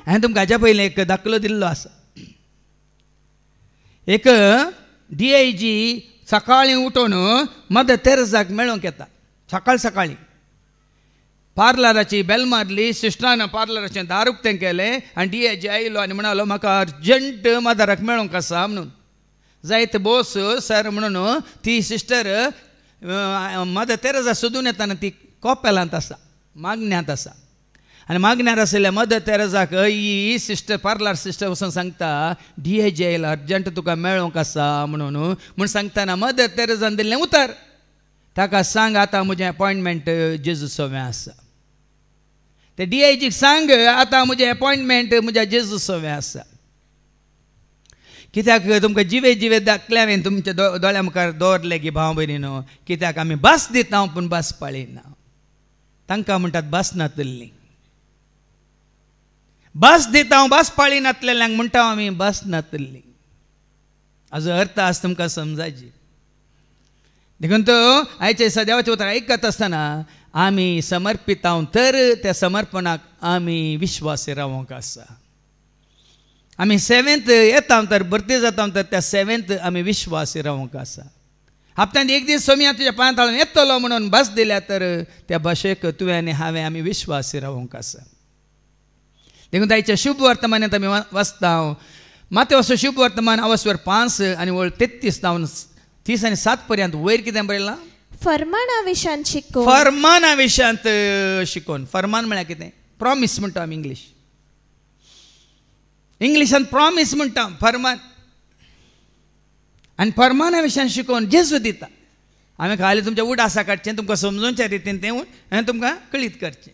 हांवें तुमकां हाच्या पयलीं एक दाखलो दिल्लो आसा. एक DIG सकाळीं उठून मदर तेरेसाक मेळोंक येता. सकाळ सकाळीं पार्लराची बेल मारली, सिस्टरान पार्लराचें दार उक्तें केलें आनी DIG आयलो आनी म्हणालो म्हाका अर्जंट मदराक मेळोंक आसा म्हणून. जायत बोस सर म्हणून ती सिस्टर मदर तेरेसा सोदून येताना ती कोपेलांत आसा, मागण्यांत आसा. आनी मागण्यार आशिल्ल्या मदर तेरेसाक ही सिस्टर पार्लर सिस्टर वचून सांगता DIG आयला अर्जंट तुका मेळोंक आसा म्हणून सांगतना मदर तेरेसान दिल्लें उतर, ताका सांग आतां म्हजें अपॉयंटमेंट जेजू सोव्या आसा. ते DIGक सांग आतां म्हजें अपॉयंटमेंट म्हज्या जेजू सोव्या आसा. कित्याक तुमकां जिवे जिवे दाखले हांवें तुमच्या दोळ्या मुखार दवरलें की भाव भयणीनो, कित्याक आमी बस दिता पूण बस पळयना. तांकां म्हणटात बस नातल्लीं. बस दिता हांव बस पाळी नातलेल्यांक म्हणटा आमी बस नातल्ली. हाजो अर्थ आसा तुमकां समजायची. देखून तो आयचे देवाचें उतर आयकत आसतना आमी समर्पित हांव तर त्या समर्पणाक आमी विश्वासी रावोंक आसा. आमी सेवेंत येता तर भरती जाता तर त्या सेवेंत आमी विश्वासी रावोंक आसा. हप्त्यान एक दीस सोमी तुज्या पांयां ताळून येतलो म्हणून बस दिल्या तर त्या भाशेक तुवें आनी हांवें आमी विश्वासी रावोंक आसा. देखून ताच्या शुभ वर्तमानांत आमी वाचता. मातेवाचो शुभ वर्तमान अवस्वर 5 आनी वळ 33 जावन 30 आनी 7 पर्यंत वयर कितें बरयलां? फर्माना विशांत शिकोवन. फर्माना विशांत शिकोवन. फर्मान म्हळ्यार कितें? प्रॉमीस म्हणटा आमी इंग्लिशान प्रॉमीस म्हणटा फर्मान. आनी फर्माना विशयान शिकोवन जेजू दिता. हांवें खाली तुमचें उडासा काडचें तुमकां समजोवच्या रितीन तें हांवें तुमकां कळीत करचें.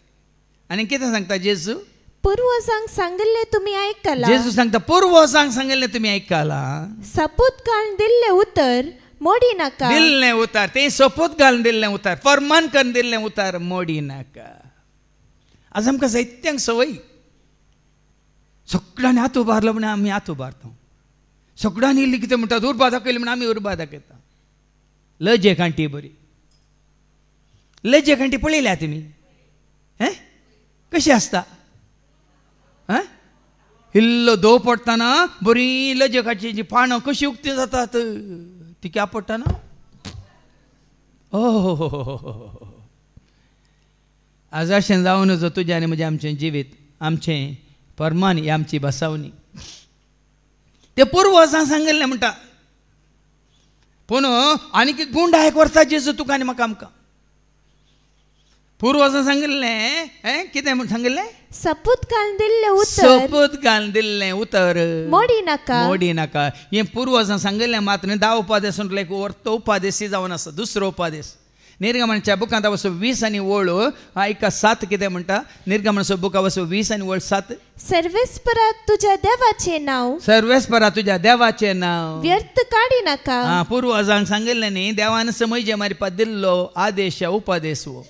आनी कितें सांगता जेजू? पुर्वजांक सांगिल्लें तुमी आयकलां. जेजू सांगता पुर्वजांक सांगिल्लें तुमी आयकलां. सपूत घालून दिल्लें उतर मोडी नाका. दिल्लें उतर तें सपूत घालून दिल्लें उतर, फर्मान करून दिल्लें उतर मोडी नाका. आज आमकां जायत्यांक संवय. सगळ्यांनी हात उबारलो म्हणून आमी हात उबारता. सगळ्यांनी इल्ली कितें म्हणटात उर्बा दाखयली म्हणून आमी उर्बा दाखयता. लजे कांटी बरी. लजे कांटी पळयल्या तुमी? कशी आसता? इल्लो दव पडटाना बरी लजे कांटीची पानां कशी उक्ती जातात. ती क्या पडटाना आज अशें जावन नजो तुजें आनी म्हजें आमचें जिवीत, आमचें फर्मान ही आमची बसावणी. ते पुर्वजां सांगिल्लें म्हणटा. पूण आनीक एक गुण एक वर्सा जेजू तुका आनी म्हाका आमकां. पुर्वजां सांगिल्लें कितें म्हूण सांगिल्लें? सपूत घालून दिल्लें उतर. सपूत घालून दिल्लें उतर मोडी नाका. मोडी नाका. हें पुर्वजां सांगिल्लें मात न्ही. 10 उपादेश एक अर्थ उपादेशी जावन आसा. दुसरो उपादेश निर्गमनाच्या बुकांत वचो 20 आनी वळ 7 कितें म्हणटा? निर्गमनाचो बुका वचो 20 आनी वळ 7. सर्वेस्परा तुज्या देवाचें नांव. सर्वेस्परा तुज्या देवाचें नांव व्यर्थ काडी नाका. पुर्वजांक सांगिल्लें न्ही. देवान समय जे मारपाक दिल्लो आदेश उपादेश वो.